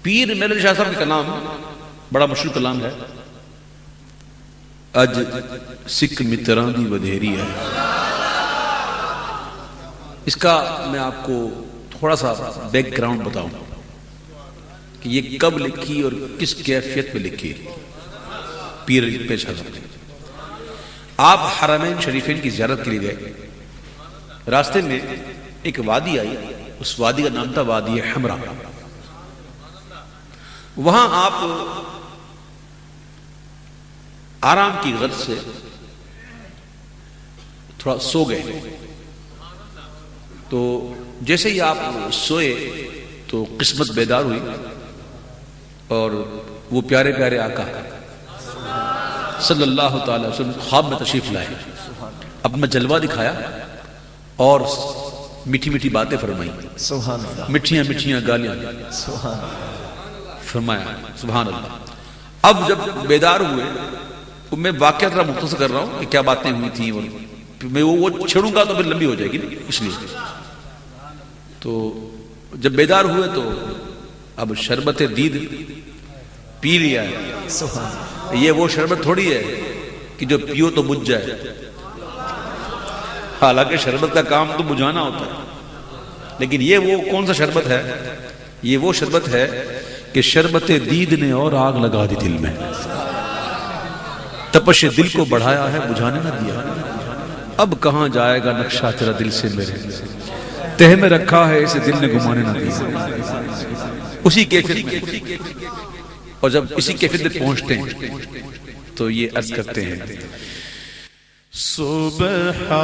پیر میرے شاہ صاحب کا کلام بڑا مشہور کلام ہے، اج سکھ متراں دی ودھیری ہے. اس کا میں آپ کو تھوڑا سا بیک گراؤنڈ بتاؤں کہ یہ کب لکھی اور کس کیفیت میں لکھی. پیر پیش حضرت آپ حرمین شریفین کی زیارت کے لیے گئے، راستے میں ایک وادی آئی، اس وادی کا نام تھا وادی حمرا. وہاں آپ آرام کی غرض سے تھوڑا سو گئے. تو جیسے ہی آپ سوئے تو قسمت بیدار ہوئی اور وہ پیارے پیارے آقا صلی اللہ تعالی وسلم خواب میں تشریف لائے، اپنا جلوہ دکھایا اور میٹھی میٹھی باتیں فرمائی، سبحان اللہ، میٹھیاں میٹھیاں گالیاں سبحان اللہ، فرمایا. سبحان اللہ. اب جب بیدار ہوئے، میں واقعہ ذرا مختصر کر رہا ہوں کہ کیا باتیں ہوئی تھیں، اور میں وہ چھڑوں گا تو پھر لمبی ہو جائے گی اس لیے. تو جب بیدار ہوئے تو اب شربت دید پی لیا ہے. سبحان اللہ، یہ وہ شربت تھوڑی ہے کہ جو پیو تو بجھ جائے، حالانکہ شربت کا کام تو بجھانا ہوتا ہے، لیکن یہ وہ کون سا شربت ہے؟ یہ وہ شربت ہے کہ شربت دید نے اور آگ لگا دی دل میں، تپش دل کو بڑھایا ہے بجھانے نہ دیا. اب کہاں جائے گا نقشہ تیرا دل سے میرے، تہ میں رکھا ہے اسے دل نے گمانے نہ دیا. اسی کیفیت میں، اور جب اسی کیفیت میں پہنچتے ہیں تو یہ عرض کرتے ہیں سبحان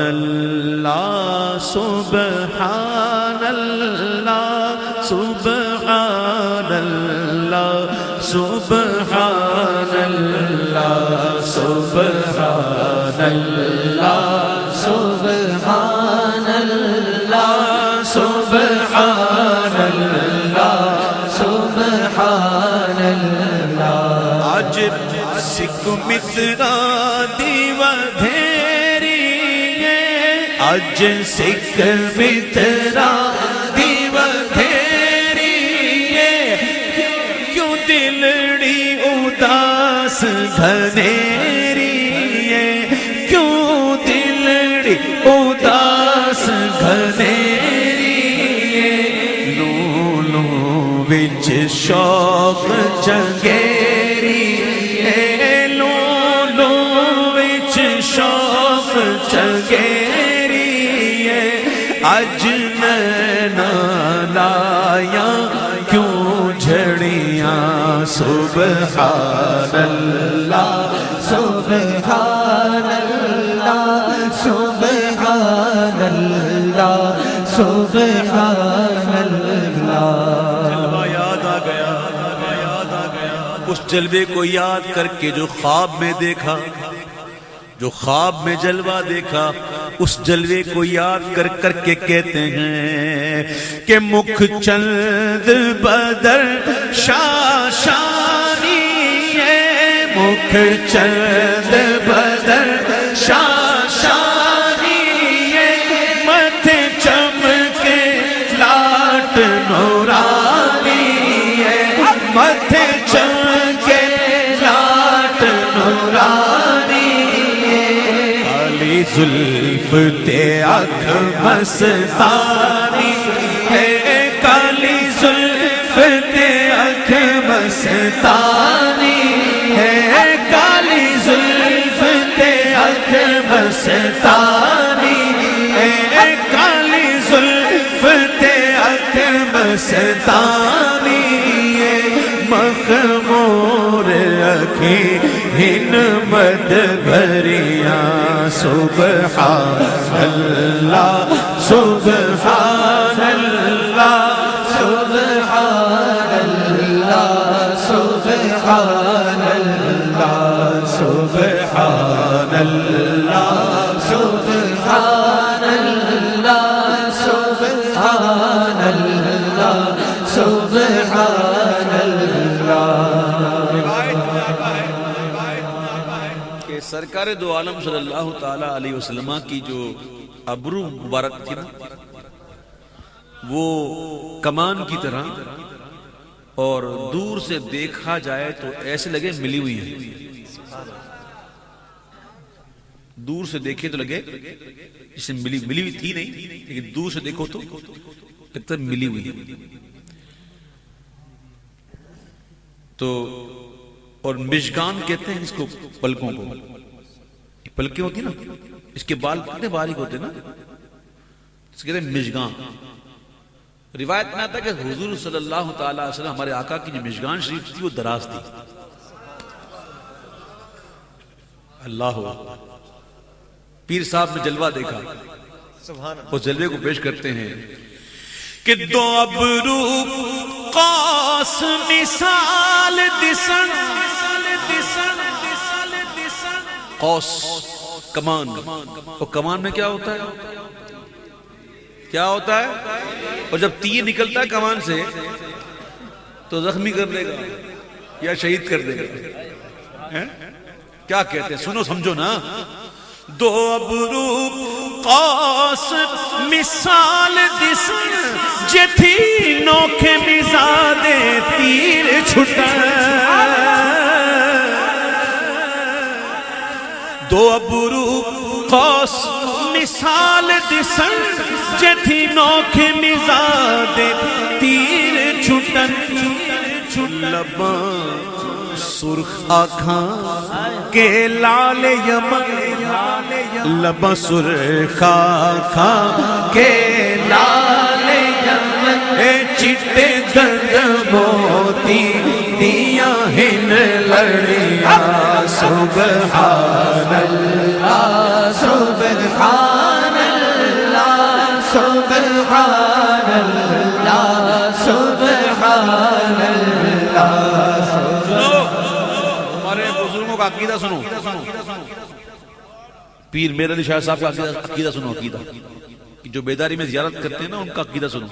اللہ، سبحان اللہ، سبحان اللہ، سبحان اللہ، سبحان اللہ، سبحان اللہ، سبحان اللہ، سبحان اللہ. آج سکھ متراں دی ودھیری ہے، آج سکھ متراں دی ودھیری ہے، کیوں دلڑی اداس گھنیری ہے، کیوں دلڑی اداس گھنیری ہے، لو لو وچ شوق چنگیری ہے، لو لو وچ شوق چنگیری ہے، اج نینا لایا کیوں جھڑیاں. سبحان اللہ، سبحان اللہ، سبحان اللہ، سبحان اللہ. جلوہ یاد آ گیا، یاد آ گیا اس جلوے کو یاد کر کے جو خواب میں دیکھا، جو خواب میں جلوہ دیکھا، اس جلوے کو یاد کر کر کے کہتے ہیں کہ مکھ چند بدر شاشانی ہے، مکھ چند بدر شاشانی ہے، متھے چمکے لاٹ نورانی ہے، متھے چمکے لاٹ نورانی ہے، کالی زلف تے آنکھ مستانی ہے، کالی زلف تے آنکھ مستانی ہے، کالی زلف تے آنکھ مستانی ہے، کالی زلف تے آنکھ مستانی ہے، مخمور اکھیں ہن مد بھریاں. سبحان اللہ، سبحان اللہ، سبحان اللہ، سبحان اللہ، سبحان اللہ، سبحان اللہ، سبحان اللہ، سبحان اللہ. کہ سرکار دو عالم صلی اللہ تعالی علیہ وسلم کی جو ابرو مبارک تھی نا، وہ کمان کی طرح اور دور سے دیکھا جائے تو ایسے لگے ملی ہوئی ہیں. دور سے دیکھے تو لگے جسے ملی ہوئی تھی نہیں، لیکن دور سے دیکھو تو لگتا ہے ملی ہوئی ہے. تو اور مشگان کہتے ہیں اس کو، پلکوں کو. پلکیں ہوتی نا، اس کے بال کتنے باریک ہوتے نا، اس کہتے ہیں مشگان. روایت میں آتا ہے کہ حضور صلی اللہ تعالی علیہ وسلم، ہمارے آقا کی جو مشگان شریف تھی وہ دراز تھی. اللہ پیر صاحب نے جلوہ دیکھا، اس جلوے کو پیش کرتے ہیں کہ دو ابرو قوس مثال دسن. قوس کمان، اور کمان میں کیا ہوتا ہے؟ کیا ہوتا ہے؟ اور جب تیر نکلتا ہے کمان سے تو زخمی کر دے گا یا شہید کر دے گا. کیا کہتے ہیں؟ سنو سمجھو نا. دو ابرو قوس مثال دسن جتھی نوکھے مزادے تیر چھٹن. دو ابرو قوس مثال دسن جتھی نوکھے مزادے تیر چھٹن. لباں سرخ آنکھاں کے لال یمن، لباں سرخ آنکھاں کے لال یمن، چٹے درد موتی دیاں ہن لڑیاں. سبحان اللہ سبحان اللہ سبحان اللہ سبحان اللہ. کا عقیدہ سنو، پیر میرے علی شاہ صاحب کا عقیدہ سنو. عقیدہ جو بیداری میں زیارت کرتے ہیں نا، ان کا عقیدہ سنو.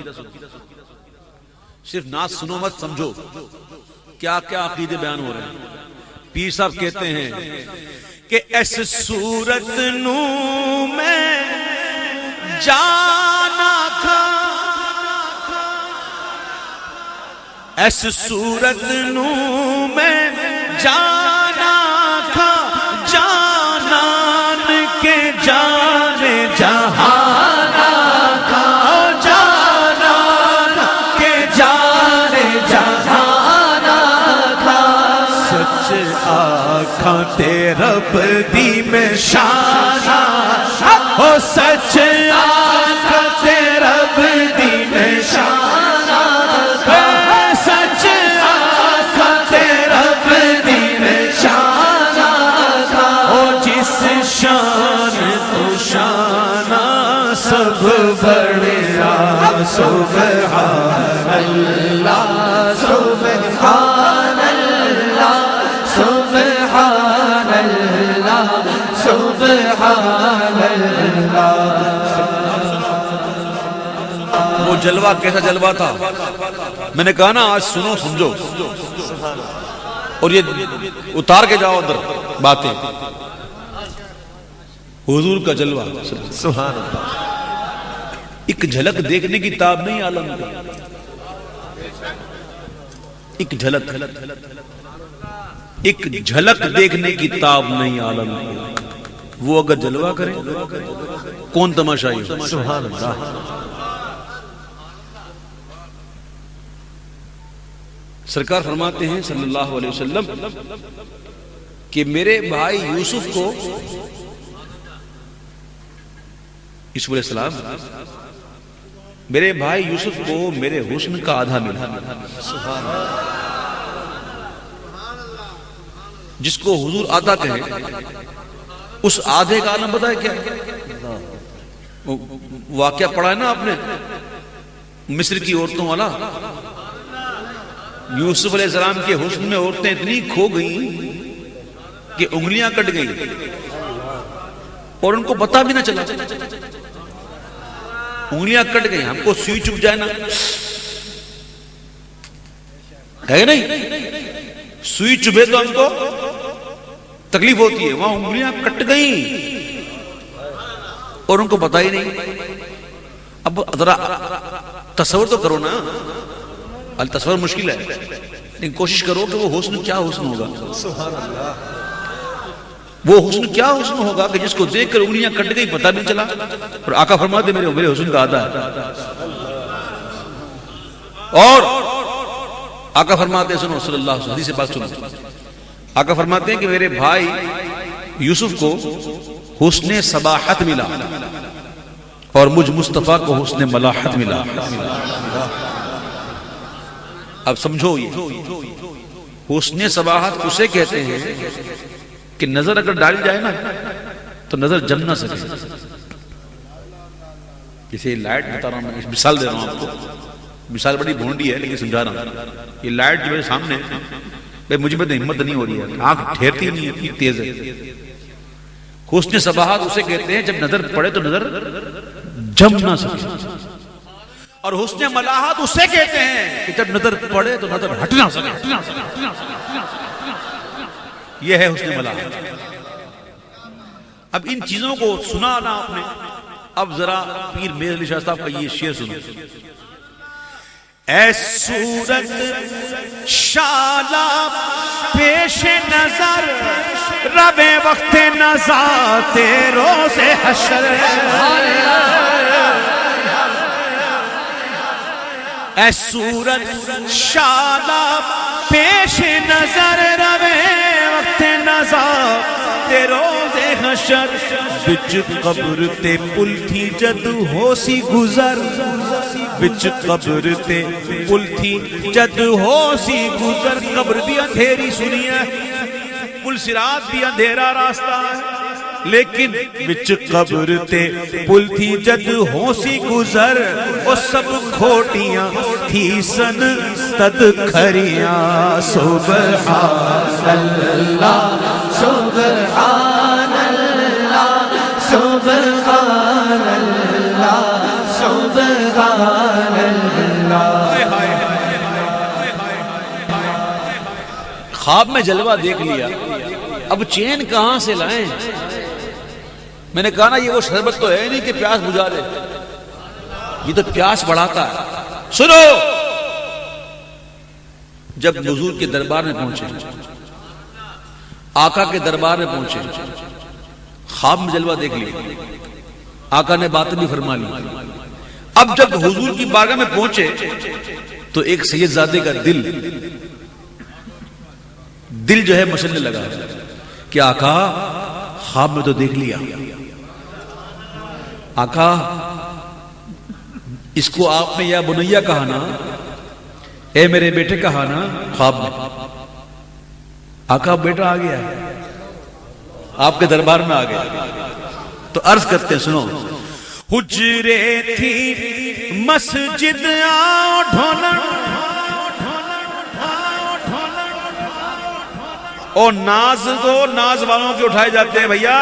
صرف نعت سنو مت، سمجھو کیا کیا عقیدے بیان ہو رہے ہیں. پیر صاحب کہتے ہیں کہ اس صورت نو میں جانا تھا، اس صورت نو میں جانا تھا، جانان کے جان جہانا تھا، جانان کے جان جہانا تھا. سچ آنکھاں رب دی میں شانہ، او سچ آنکھاں رب دی میں شانہ، سچ آنکھاں رب دی میں شانہ، او جس شان تو شانہ سب بڑیا. سبحان اللہ سبحان اللہ سبحان اللہ سبحان اللہ. وہ جلوہ کیسا جلوہ تھا؟ میں نے کہا نا آج سنو سمجھو، اور یہ اتار کے جاؤ اندر باتیں. حضور کا جلوہ سبحان اللہ، ایک جھلک دیکھنے کی تاب نہیں عالم کا. ایک جھلک، ایک جھلک دیکھنے کی تاب نہیں عالم کی. وہ اگر جلوہ کرے کون تماشائی ہو. سبحان اللہ. سرکار فرماتے ہیں صلی اللہ علیہ وسلم کہ میرے بھائی یوسف کو، یوسف علیہ السلام، میرے بھائی یوسف کو میرے حسن کا آدھا ملا. جس کو حضور آدھا کہیں، اس آدھے کا عالم بتائے کیا ہے؟ واقعہ پڑھا ہے نا آپ نے مصر کی عورتوں والا. یوسف علیہ السلام کے حسن میں عورتیں اتنی کھو گئیں کہ انگلیاں کٹ گئیں اور ان کو پتہ بھی نہ چلا. انگلیاں کٹ گئی. ہم کو سوئی چپ جائے نا، ہے نہیں؟ سوئی چبھے تو ہم کو تکلیف ہوتی ہے، وہاں انگلیاں کٹ گئیں اور ان کو پتا ہی نہیں. اب ذرا تصور تو کرو نا، التصور مشکل ہے، لیکن کوشش کرو کہ وہ حسن کیا حسن ہوگا، وہ حسن کیا حسن ہوگا کہ جس کو دیکھ کر انگلیاں کٹ گئی پتہ نہیں چلا، اور آقا فرماتے میرے حسن کا آدھا ہے۔ اور آقا فرماتے ہیں، سنو صلی اللہ علیہ وسلم حدیث سے بات سنو، آقا فرماتے ہیں کہ میرے بھائی یوسف کو حسن صباحت ملا اور مجھ مصطفیٰ کو حسن ملاحت ملا۔ اب سمجھو، یہ حسن صباحت اسے کہتے ہیں کہ نظر اگر ڈالی جائے نا تو نظر جم نہ سکے۔ جیسے لائٹ بتا رہا ہوں، میں مثال دے رہا ہوں آپ کو، مثال بڑی بھونڈی ہے لیکن سمجھا رہا ہوں۔ یہ لائٹ جو میرے سامنے ہے، مجھے میں ہمت نہیں ہو رہی ہے، آنکھ ٹھہرتی نہیں، اتنی تیز ہے۔ حسن صباحت اسے کہتے ہیں جب نظر پڑے تو نظر جم نہ سکے، اور حسن ملاحت اسے کہتے ہیں کہ جب نظر پڑے تو نظر ہٹ نہ سکے۔ یہ ہے حسن ملاحت۔ اب ان چیزوں کو سنا نا آپ نے، اب ذرا پیر میر علی شاہ صاحب کا یہ شعر سنو۔ اے صورت شالا پیش نظر رب وقت نزاع روز حشر، اے صورت شالا پیش نظر رب وقت نزاع روز حشر، بچ قبر تے پل تھی جد ہو سی گزر، بچ قبر تے پل تھی جد ہو سی گزر۔ قبر بھی اندھیری سنی ہے، پل صراط بھی اندھیرا راستہ ہے، لیکن بچ قبر تے پل تھی جد ہو سی گزر، وہ سب کھوٹیاں تھی سن تد کھریاں۔ سبحان اللہ سبحان اللہ سبحان اللہ سبحان اللہ۔ خواب میں جلوہ دیکھ لیا، اب چین کہاں سے لائیں؟ میں نے کہا نا یہ وہ شربت تو ہے نہیں کہ پیاس بجھا دے، یہ تو پیاس بڑھاتا ہے۔ سنو، جب حضور کے دربار میں پہنچے، آقا کے دربار میں پہنچے، خواب میں جلوہ دیکھ لیا، آقا نے باتیں بھی فرما لی۔ اب جب حضور کی بارگاہ میں پہنچے تو ایک سید زادے کا دل جو ہے مچلنے لگا کہ آقا خواب میں تو دیکھ لیا، آقا اس کو آپ نے یا بنیا کہا نا، اے میرے بیٹے کہا نا خواب میں، آقا بیٹا آ گیا، آپ کے دربار میں آ گیا۔ تو عرض کرتے ہیں، سنو، حجرے تھی مسجد آؤ ڈھولن، او ناز دو، ناز والوں کے اٹھائے جاتے ہیں بھیا،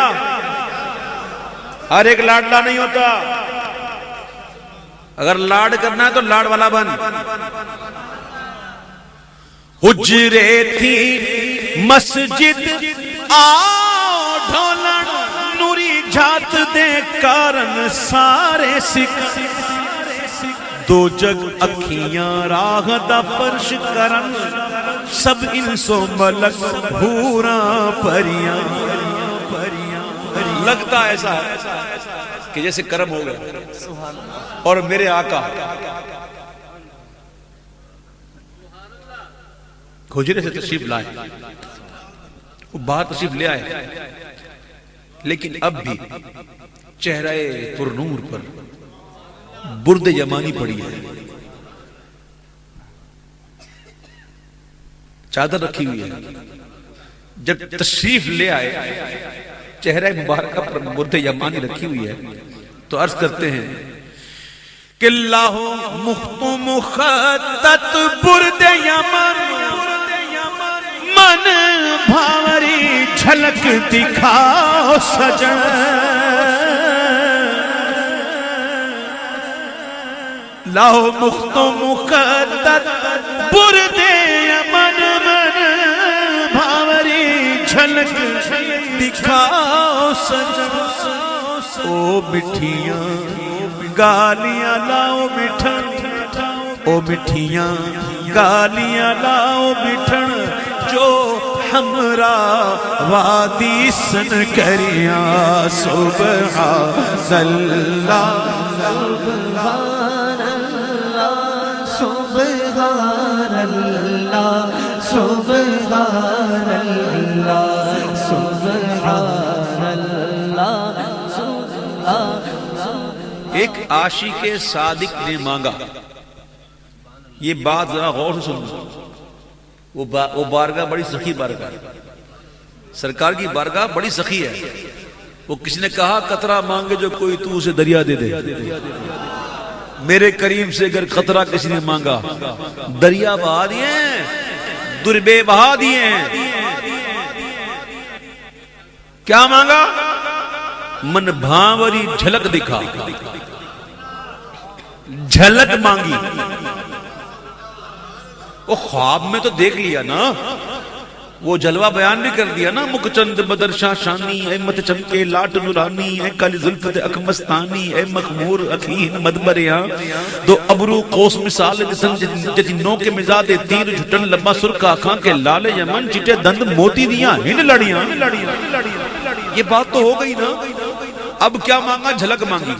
ہر ایک لاڈلا نہیں ہوتا، اگر لاڈ کرنا ہے تو لاڈ والا بن۔ حجرے تھی مسجد آؤ ڈھولن، نوری جھات دے کارن سارے سکھ، دو جگ اکھیاں راہ دا فرش کرن، سب انسو ملک بھوراں پریاں۔ لگتا ایسا ہے کہ جیسے کرم ہو گیا، اور میرے آقا حجرے سے تشریف لائے، وہ باہر تشریف لے آئے، لیکن اب بھی چہرہ پر نور پر برد یمانی پڑی ہے، چادر رکھی ہوئی ہے۔ جب تشریف لے آئے، چہرہ مبارکہ پر برد یمانی رکھی ہوئی ہے، تو عرض کرتے ہیں کہ اللہ مخت مخطط برد یمن، من بھاوری جھلک دکھاؤ سجن، لاؤ مخت مخطط برد یمن، من بھاوری جھلک دکھاؤ سجن، او مٹھیاں گالیاں لاؤ مٹھا، او مٹھیاں گالیاں لاؤ بٹھن جو ہمرا وادی سن کریاں سبحان اللہ سبحان اللہ سبحان اللہ سبحان اللہ سبحان اللہ سبحان۔ ایک عاشق صادق نے مانگا، یہ بات ذرا غور سے سنو، وہ بارگاہ بڑی سخی بارگاہ، سرکار کی بارگاہ بڑی سخی ہے۔ وہ کسی نے کہا قطرہ مانگے جو کوئی تو اسے دریا دے دے، میرے کریم سے اگر قطرہ کسی نے مانگا دریا بہا دیے، دربے بہا دیے۔ کیا مانگا؟ من بھاوری جھلک دکھا، جھلک مانگی۔ وہ خواب میں تو دیکھ لیا نا، وہ جلوہ بیان بھی کر دیا نا، مکھ چند بدر شاہ شانی، اے مت چمکے لاٹ نورانی، اے کالی زلفت اکمستانی، اے مخمور اکھین مدبریاں، دو ابرو قوس مثال جسن جتی نو کے مزاد تیر جھٹن لبا سرکا آنکھاں کے لال یمن چٹے دند موتی دیاں ہن لڑیاں۔ یہ بات تو ہو گئی نا، اب کیا مانگا؟ جھلک مانگی،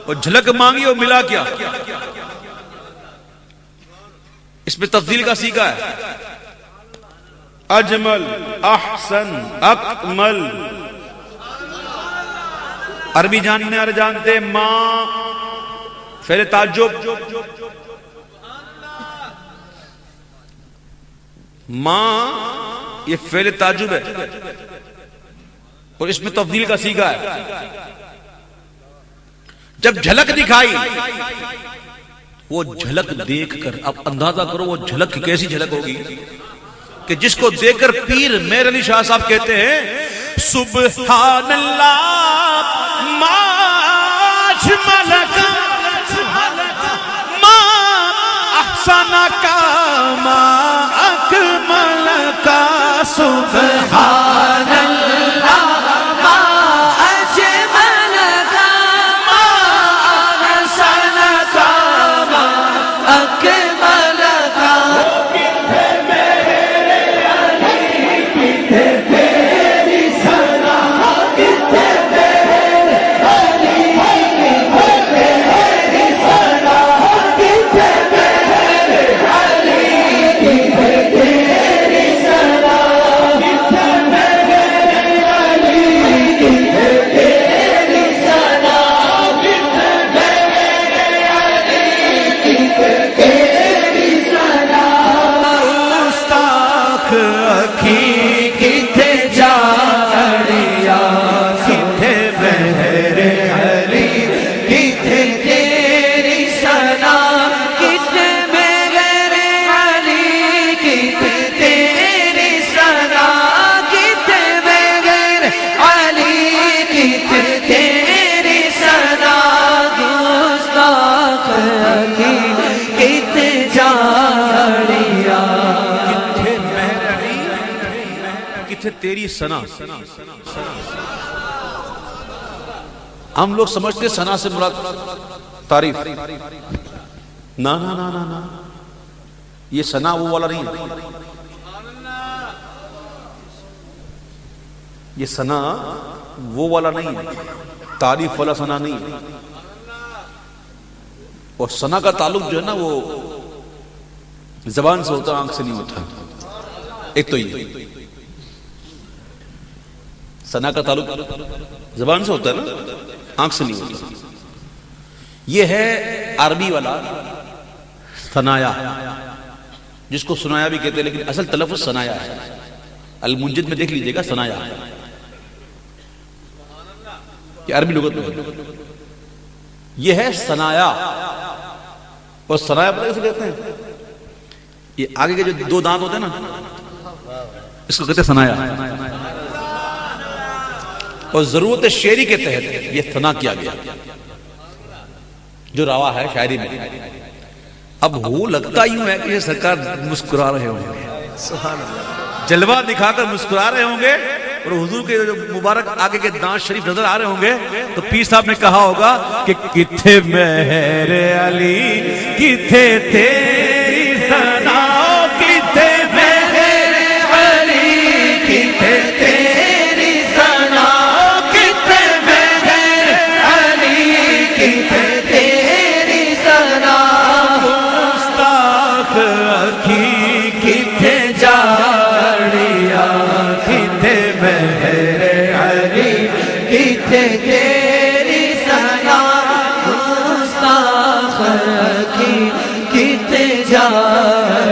اور جھلک مانگی اور ملا کیا؟ اس میں تفضیل کا سیکھا ہے، اجمل احسن اکمل۔ عربی جاننے والے جانتے ماں فعل تعجب، ماں یہ فعل تعجب ہے، اور اس میں تفضیل کا سیکھا ہے۔ جب جھلک دکھائی، وہ جھلک دیکھ کر اب اندازہ کرو وہ جھلک کیسی جھلک ہوگی کہ جس کو دیکھ کر پیر میر علی شاہ صاحب کہتے ہیں سبحان اللہ ما اجملک ما احسنک ما اکملک سبحان اللہ ما اجملک ما احسنک ما اکملک۔ تیری سنا، ہم لوگ سمجھتے سنا سے مراد تعریف، نا نا نا نا نا، یہ سنا وہ والا نہیں ہے، یہ سنا وہ والا نہیں ہے، تعریف والا سنا نہیں ہے۔ اور سنا کا تعلق جو ہے نا وہ زبان سے ہوتا، آنکھ سے نہیں ہوتا۔ ایک تو یہ سنا کا تعلق زبان سے ہوتا ہے نا، آنکھ سے نہیں ہوتا۔ یہ ہے عربی والا ثنایا، جس کو سنایا بھی کہتے ہیں، لیکن اصل تلفظ ثنایا ہے۔ المنجد میں دیکھ لیجئے گا ثنایا، یہ عربی لغت میں یہ ہے ثنایا۔ اور ثنایا پتہ کیسے کہتے ہیں؟ یہ آگے کے جو دو دانت ہوتے ہیں نا، اس کو کہتے ہیں ثنایا، اور ضرورت شعری کے تحت یہ ثنا کیا گیا جو روا ہے شاعری میں۔ اب وہ لگتا یوں ہے کہ یہ سرکار مسکرا رہے ہوں گے، جلوہ دکھا کر مسکرا رہے ہوں گے، اور حضور کے جو مبارک آگے کے دانت شریف نظر آ رہے ہوں گے تو پیر صاحب نے کہا ہوگا کہ کتھے مہر علی کتھے تیری ثنا کتھے مہر علی کتھے تیری ثنا کتھے مہر علی کتھے تیری ثنا گستاخ اکھی کتھے جاڑیا کتھے مہر علی کتھے تیری ثنا گستاخ اکھی کتھے جاڑیا